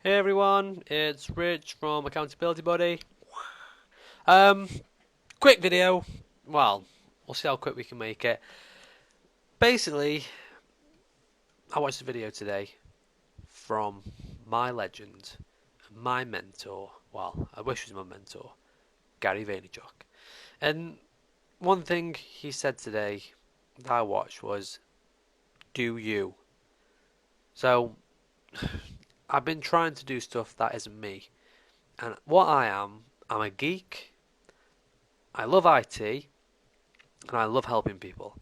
Hey everyone, it's Rich from Accountability Buddy. Um, Quick video. Well, we'll see how quick we can make it. Basically, I watched a video today from my legend, my mentor. Well, I wish he was my mentor, Gary Vaynerchuk. And one thing he said today that I watched was, "Do you?" So I've been trying to do stuff that isn't me, and what I am, I'm a geek. I love IT, and I love helping people.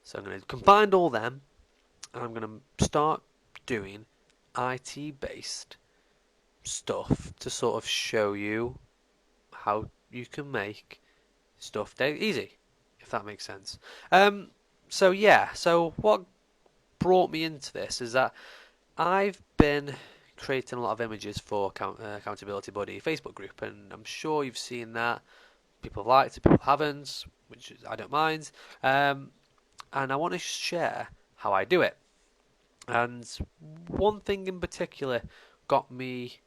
So I'm going to combine all them and I'm going to start doing IT based stuff to sort of show you how you can make stuff easy, if that makes sense. Um, so what brought me into this is that I've been creating a lot of images for Accountability Buddy Facebook group, and I'm sure you've seen that. People have liked it, people haven't, which I don't mind. And I want to share how I do it. And one thing in particular got me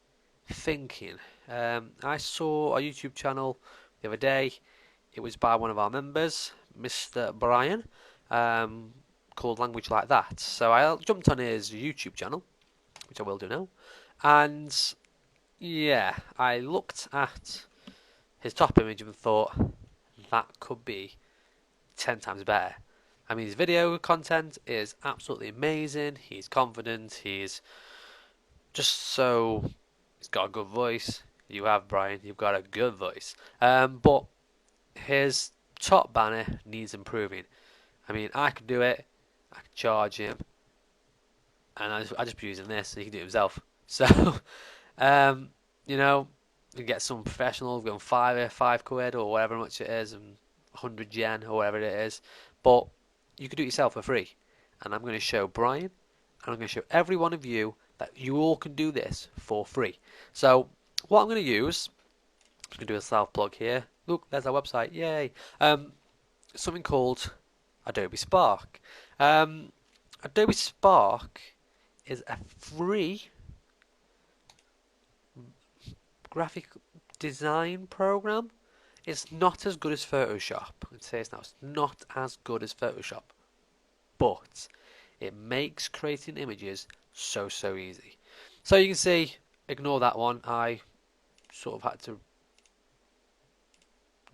thinking. I saw a YouTube channel the other day. It was by one of our members, Mr. Brian, um, called Language Like That. So I jumped on his YouTube channel, which I will do now. And yeah, I looked at his top image and thought that could be 10 times better. I mean, his video content is absolutely amazing. He's confident. He's just so. He's got a good voice. You have Brian. You've got a good voice. But his top banner needs improving. I mean, I could do it. I could charge him, and I just be using this, and he can do it himself. So, um, you know, you get some professionals going £5 or whatever much it is, and 100 yen or whatever it is. But you could do it yourself for free. And I'm going to show Brian, and I'm going to show every one of you that you all can do this for free. So what I'm going to use, I'm going to do a self plug here. Look, there's our website. Yay! Something called Adobe Spark. Um, Adobe Spark is a free graphic design program. It's not as good as Photoshop. I'd say it's now. It's not as good as Photoshop, but it makes creating images so easy. So you can see, ignore that one. I sort of had to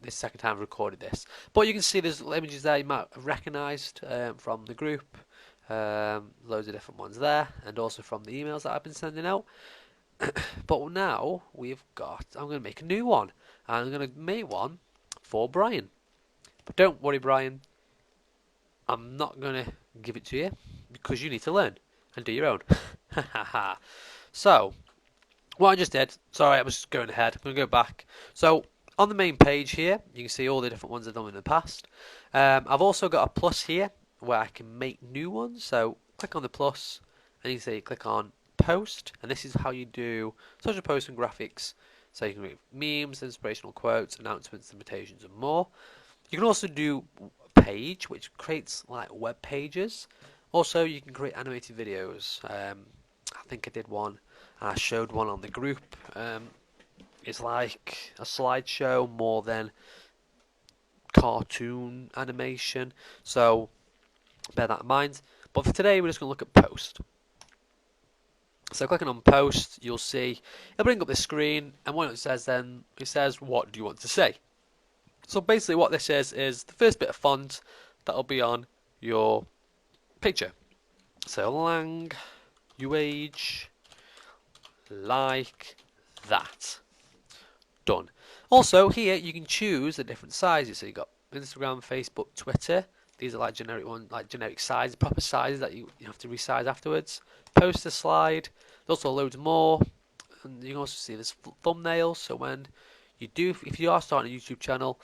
this second time I've recorded this, but you can see there's images there you might have recognised from the group. Loads of different ones there, and also from the emails that I've been sending out. But now I'm going to make a new one, and I'm going to make one for Brian. But don't worry, Brian, I'm not going to give it to you because you need to learn and do your own. So, what I just did, sorry, I was going ahead. I'm going to go back. So, on the main page here, you can see all the different ones I've done in the past. I've also got a plus here where I can make new ones. So, click on the plus, and you see click on post, and this is how you do social posts and graphics. So you can make memes, inspirational quotes, announcements, invitations, and more. You can also do page, which creates like web pages. Also, you can create animated videos. I think I did one, and I showed one on the group. It's like a slideshow more than cartoon animation, so bear that in mind. But for today, we're just going to look at post. So clicking on post, you'll see it'll bring up the screen, and what it says then, it says, what do you want to say? So basically what this is the first bit of font that'll be on your picture. So language like that. Done. Also here you can choose the different sizes. So you've got Instagram, Facebook, Twitter. These are like generic ones, like generic sizes, proper sizes that you have to resize afterwards. Poster slide. There's also loads more. And you can also see there's thumbnails. So when you do, if you are starting a YouTube channel,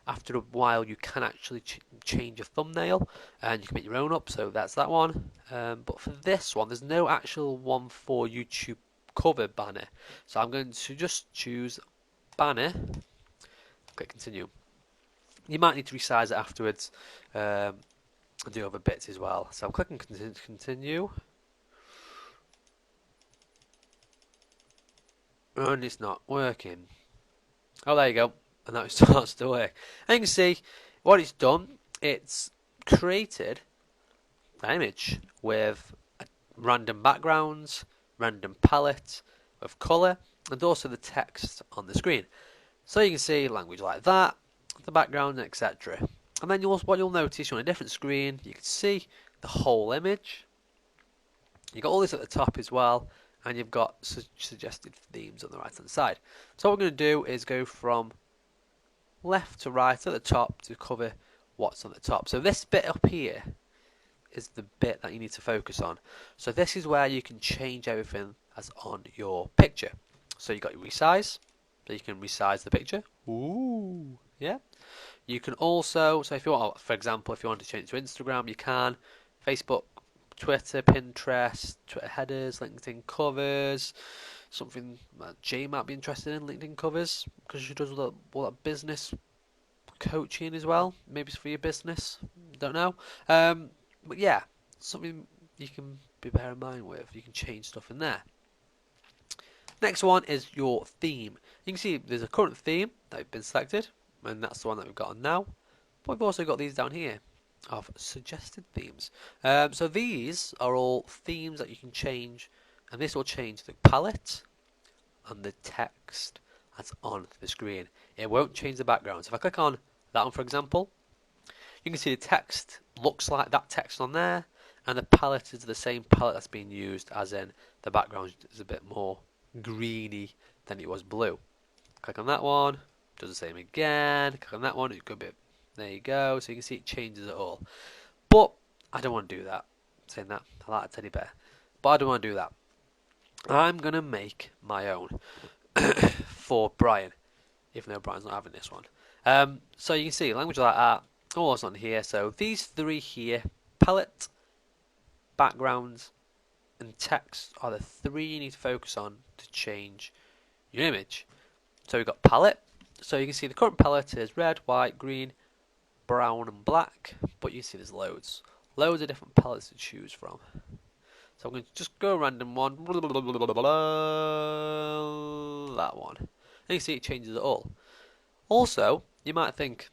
after a while you can actually change your thumbnail and you can make your own up, so that's that one. But for this one there's no actual one for YouTube cover banner, so I'm going to just choose banner, click continue. You might need to resize it afterwards and do other bits as well, so I'm clicking continue. and it's not working. Oh, there you go. And now it starts to work. And you can see what it's done. It's created an image with random backgrounds, random palette of colour, and also the text on the screen. So you can see language like that, the background, etc. And then what you'll notice on a different screen, you can see the whole image. You've got all this at the top as well, and you've got suggested themes on the right hand side. So what we're going to do is go from left to right at the top to cover what's on the top. So this bit up here is the bit that you need to focus on. So this is where you can change everything that's on your picture. So you've got your resize, so you can resize the picture. Ooh, yeah. You can also, so if you want, for example, if you want to change it to Instagram, you can. Facebook, Twitter, Pinterest, Twitter headers, LinkedIn covers. Something that Jay might be interested in, LinkedIn covers, because she does all that business coaching as well. Maybe it's for your business. Don't know. But yeah, something you can be bear in mind with. You can change stuff in there. Next one is your theme. You can see there's a current theme that has been selected, and that's the one that we've got on now. But we've also got these down here of suggested themes. So these are all themes that you can change, and this will change the palette and the text that's on the screen. It won't change the background. So if I click on that one, for example, you can see the text looks like that text on there, and the palette is the same palette that's being used, as in the background is a bit more greeny than it was blue. Click on that one, does the same again. Click on that one, it could be. There you go. So you can see it changes it all. But I don't want to do that. Saying that, I like a teddy bear, but I don't want to do that. I'm gonna make my own for Brian, even though Brian's not having this one. So you can see language like that, all that's on here. So these three here, palette, background, and text, are the three you need to focus on to change your image. So we've got palette. So you can see the current palette is red, white, green, brown, and black. But you see there's loads of different palettes to choose from. So I'm going to just go random one, that one. And you see it changes it all. Also, you might think,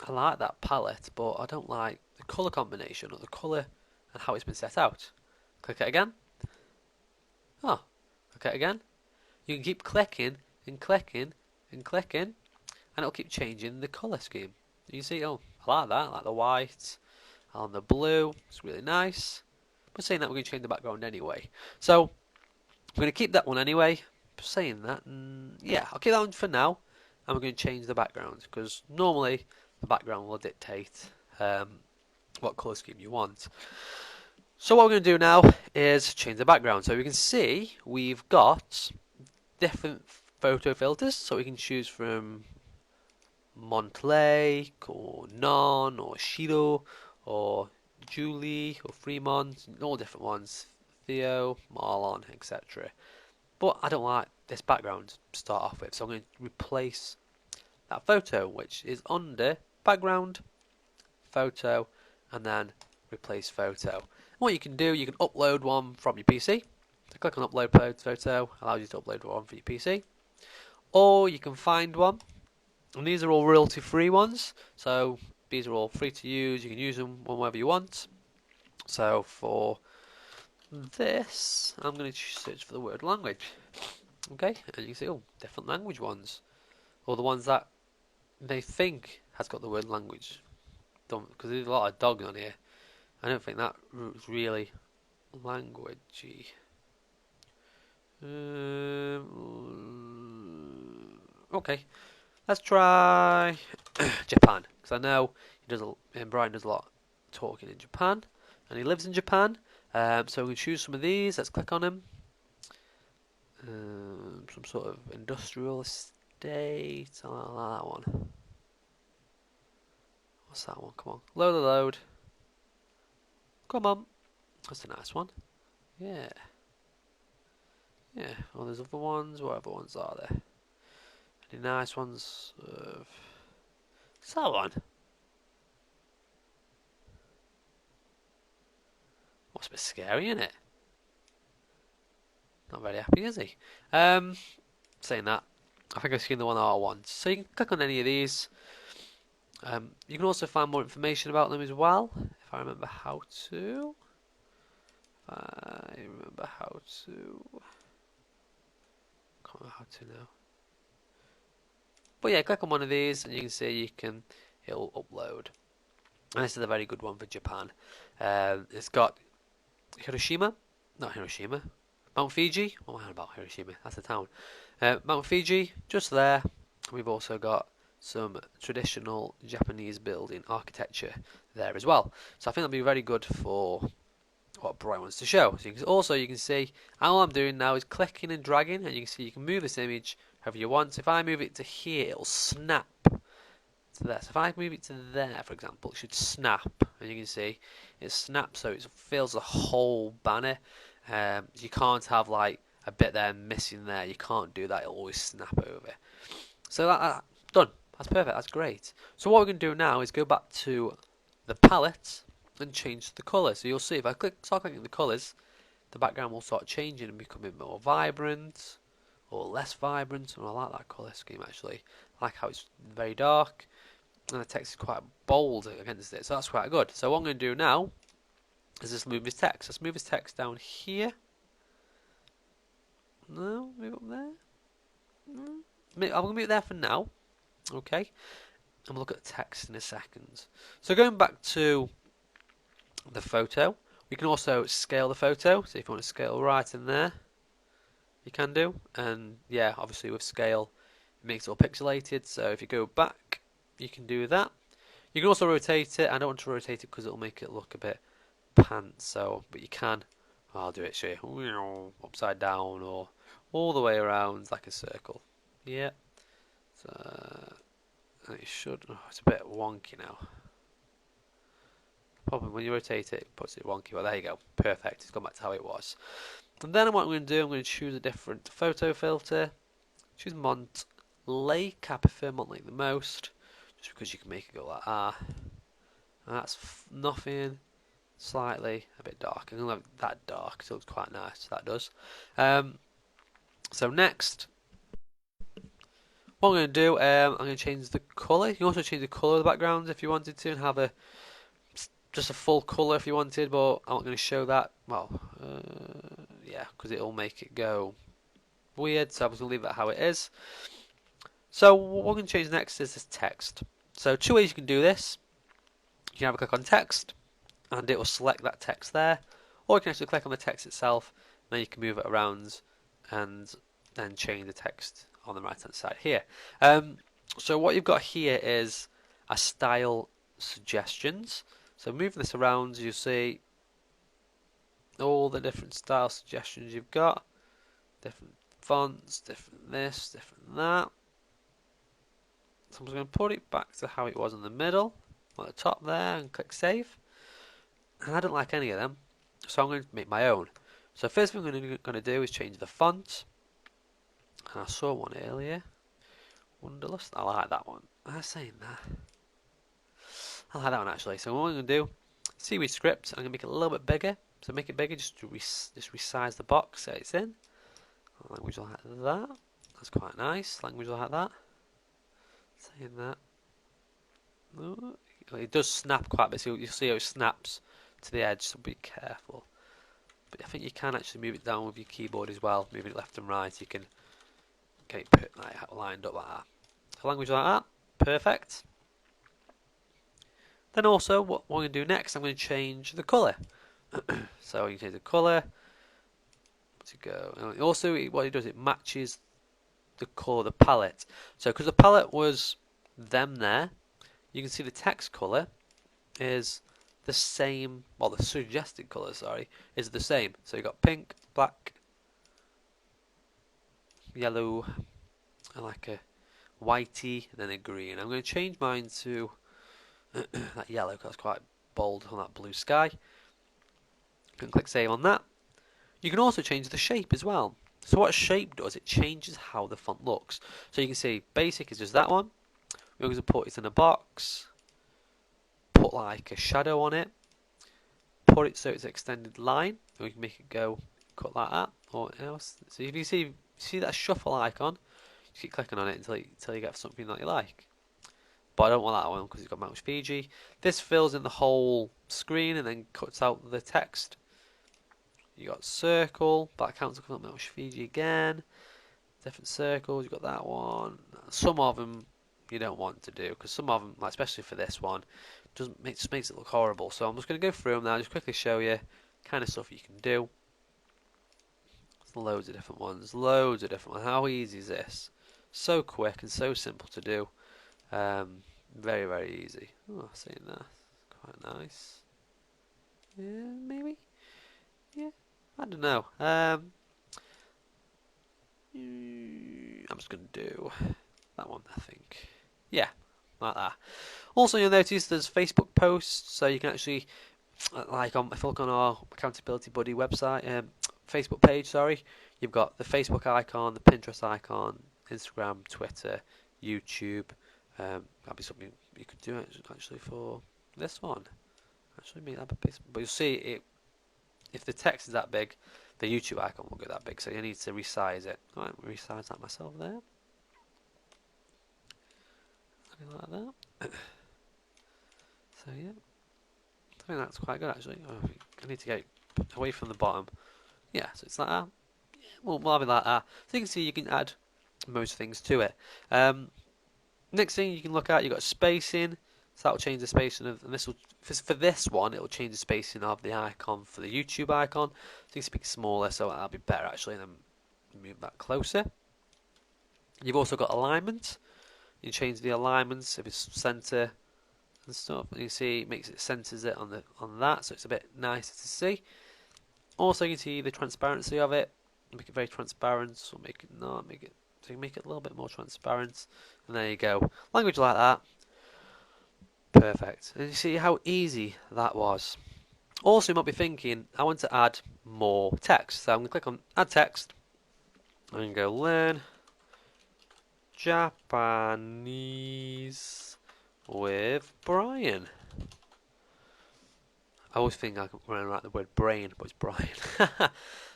I like that palette, but I don't like the colour combination or the colour and how it's been set out. Click it again. Oh, click it again. You can keep clicking and clicking and clicking, and it'll keep changing the colour scheme. You see, oh, I like that. I like the white and the blue. It's really nice. But saying that, we're going to change the background anyway. So, I'm going to keep that one anyway. Saying that, yeah, I'll keep that one for now. And we're going to change the background, because normally the background will dictate what colour scheme you want. So what we're going to do now is change the background. So we can see we've got different photo filters. So we can choose from Montlake, or Non, or Shido, or Julie, or Fremont, all different ones. Theo, Marlon, etc. But I don't like this background to start off with, so I'm going to replace that photo, which is under background, photo, and then replace photo. And what you can do, you can upload one from your PC. So click on upload photo, allows you to upload one for your PC. Or you can find one, and these are all royalty free ones, so these are all free to use. You can use them whenever you want. So for this, I'm going to search for the word language. Okay, and you can see, oh, different language ones, or the ones that they think has got the word language. Because there's a lot of dogs on here. I don't think that is really languagey. Okay, let's try Japan, because I know Brian does a lot of talking in Japan, and he lives in Japan. So we can choose some of these. Let's click on him. Some sort of industrial estate. I like that one. What's that one? Come on, load. Come on. That's a nice one. Yeah. Well, there's other ones. What other ones are there? Any nice ones? What's that one? What's a bit scary, isn't it? Not very happy, is he? saying that, I think I've seen the one I want. So you can click on any of these. You can also find more information about them as well, if I remember how to. Can't remember how to now. But yeah, click on one of these and you can see it'll upload. And this is a very good one for Japan. It's got not Hiroshima, Mount Fiji. What am I on about? Hiroshima, that's the town. Mount Fiji, just there. We've also got some traditional Japanese building architecture there as well. So I think that'll be very good for what Brian wants to show. So you can see all I'm doing now is clicking and dragging, and you can see you can move this image however you want. So if I move it to here, it'll snap to there. So if I move it to there, for example, it should snap, and you can see it snaps so it fills the whole banner. You can't have like a bit there missing there. You can't do that. It'll always snap over. So done. That's perfect. That's great. So what we're going to do now is go back to the palette and change the colour. So you'll see if I start clicking the colours, the background will start changing and becoming more vibrant or less vibrant. And I like that colour scheme actually. I like how it's very dark and the text is quite bold against it. So that's quite good. So what I'm going to do now is just move this text. Let's move this text down here. No, move up there. I'm going to move it there for now. Okay. And we'll look at the text in a second. So going back to the photo, we can also scale the photo. So if you want to scale right in there, you can do. And yeah, obviously with scale, it makes it all pixelated. So if you go back, you can do that. You can also rotate it. I don't want to rotate it because it'll make it look a bit pants. So, but you can. I'll do it. Show you upside down or all the way around like a circle. Yeah. So it should. Oh, it's a bit wonky now. Probably when you rotate it, it puts it wonky. But there you go. Perfect. It's gone back to how it was. And then what I'm going to do, I'm going to choose a different photo filter. Choose Mont Lake. I prefer Mont Lake the most, just because you can make it go like that. And that's nothing. Slightly a bit dark. I'm going to have that dark, so it's quite nice. That does. So next, what I'm going to do, I'm going to change the colour. You can also change the colour of the background if you wanted to, and have just a full colour if you wanted, but I'm not going to show that. Well, yeah, because it'll make it go weird, so I'm just going to leave it how it is. So what we're going to change next is this text. So two ways you can do this. You can have a click on text, and it will select that text there, or you can actually click on the text itself, and then you can move it around and then change the text on the right hand side here. So what you've got here is a style suggestions. So moving this around, you'll see all the different style suggestions you've got. Different fonts, different this, different that. So I'm just going to put it back to how it was in the middle, at the top there, and click save. And I don't like any of them, so I'm going to make my own. So first thing I'm going to do is change the font. And I saw one earlier. Wonderlust. I like that one. I was saying that. I like that one actually. So what I'm going to do, seaweed script, I'm going to make it a little bit bigger. So make it bigger, just resize the box that it's in. Language like that. That's quite nice. Language like that. Saying that. Oh, it does snap quite a bit. So you'll see how it snaps to the edge, so be careful. But I think you can actually move it down with your keyboard as well. Moving it left and right, you can get it lined up like that. So language like that. Perfect. Then also, what we're going to do next, I'm going to change the colour. So you can change the colour. To go. And also, what it does, it matches the colour of the palette. So because the palette was them there, you can see the text colour is the same. Well, the suggested colour, sorry, is the same. So you've got pink, black, yellow, and like a whitey, and then a green. I'm going to change mine to that yellow because it's quite bold on that blue sky. You can click save on that. You can also change the shape as well. So what shape does, it changes how the font looks. So you can see basic is just that one. We're going to put it in a box, put like a shadow on it, put it so it's an extended line, and we can make it go cut like that or else. So if you see that shuffle icon, Just keep clicking on it until you get something that you like. But I don't want that one because it's got Mouse Fiji. This fills in the whole screen and then cuts out the text. You got circle, that counts as Mouse Fiji again. Different circles, you've got that one. Some of them you don't want to do because some of them, like especially for this one, just makes it look horrible. So I'm just going to go through them now, just quickly show you kind of stuff you can do. There's loads of different ones, loads of different ones. How easy is this? So quick and so simple to do. Very, very easy. Oh, I've seen that. Quite nice. Yeah, maybe. Yeah, I don't know. I'm just going to do that one, I think. Yeah, like that. Also, you'll notice there's Facebook posts, so you can actually, like, if you look on our Accountability Buddy website, Facebook page, sorry, you've got the Facebook icon, the Pinterest icon, Instagram, Twitter, YouTube. That'd be something you could do actually for this one. Actually, make that big, but you'll see it. If the text is that big, the YouTube icon will get that big, so you need to resize it. Alright, resize that myself there. Something like that. So yeah, I think that's quite good actually. Oh, I need to get away from the bottom. Yeah, so it's like that. Yeah, we'll have it like that. So you can see you can add most things to it. Next thing you can look at, you've got spacing. So that'll change the spacing of, and this will, for this one, it'll change the spacing of the icon for the YouTube icon. So you can speak smaller, so that'll be better actually, and then move that closer. You've also got alignment. You change the alignments if it's center and stuff. And you see it makes it centers it on that, so it's a bit nicer to see. Also, you can see the transparency of it. Make it very transparent, or make it not. Make it so you can make it a little bit more transparent. And there you go. Language like that. Perfect. And you see how easy that was. Also, you might be thinking, I want to add more text. So I'm going to click on Add Text. I'm going to go Learn Japanese with Brian. I always think I can write the word brain, but it's Brian.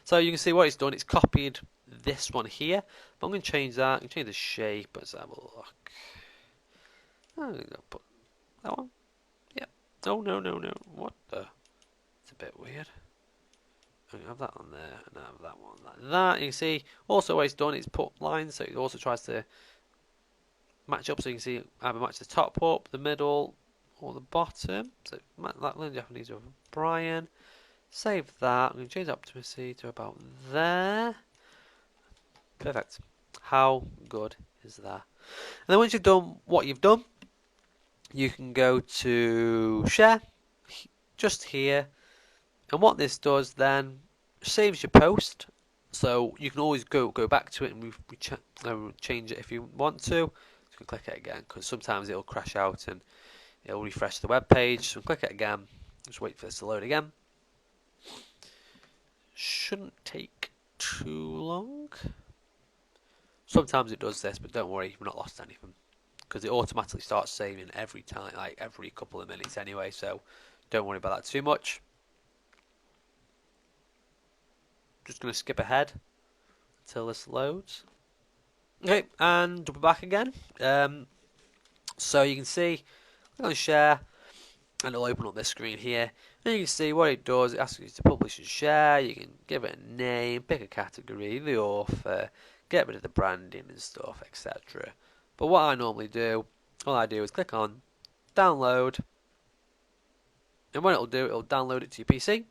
So you can see what it's done. It's copied this one here. But I'm going to change that. I can change the shape. Let's have a look. I'm going to put that one. Yep. Oh, no. What the? It's a bit weird. I'm going to have that on there, and I have that one like that. You can see, also what it's done is put lines, so it also tries to match up, so you can see either match the top up, the middle, or the bottom. So that Learn Japanese with Brian. Save that. I'm going to change optimacy to about there. Perfect. How good is that? And then once you've done what you've done, you can go to share, just here. And what this does then, saves your post. So you can always go back to it and change it if you want to. You can click it again, because sometimes it'll crash out and it'll refresh the web page. So click it again. Just wait for this to load again. Shouldn't take too long. Sometimes it does this, but don't worry, you've not lost anything, because it automatically starts saving every time, like every couple of minutes anyway. So don't worry about that too much. Just going to skip ahead until this loads. Okay, and we're back again. So you can see, click on share, and it'll open up this screen here. And you can see what it does. It asks you to publish and share. You can give it a name, pick a category, the author, get rid of the branding and stuff, etc. But what I normally do, all I do is click on download, and what it'll do, it'll download it to your PC.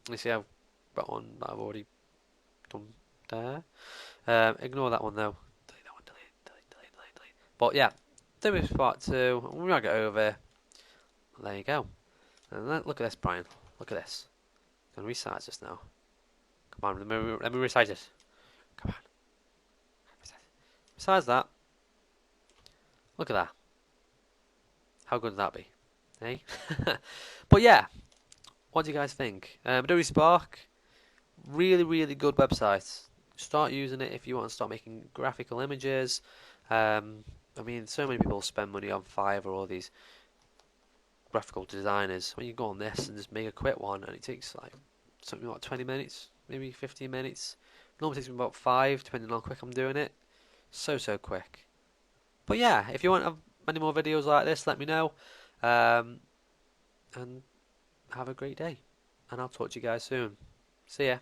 You see I've got one that I've already done there. Ignore that one though. Delete that one, delete. But yeah, Adobe Spark 2, we'll drag it over. There you go. And look at this, Brian. Look at this. I'm going to resize this now. Come on, let me resize it. Come on. Besides that, look at that. How good would that be? Hey? But yeah, what do you guys think? Adobe Spark, really good website. Start using it if you want to start making graphical images. I mean, so many people spend money on Fiverr or all these graphical designers. When you go on this and just make a quick one, and it takes like something like 20 minutes, maybe 15 minutes. Normally takes me about 5, depending on how quick I'm doing it. So quick. But yeah, if you want any more videos like this, let me know. Um, and have a great day. And I'll talk to you guys soon. See ya.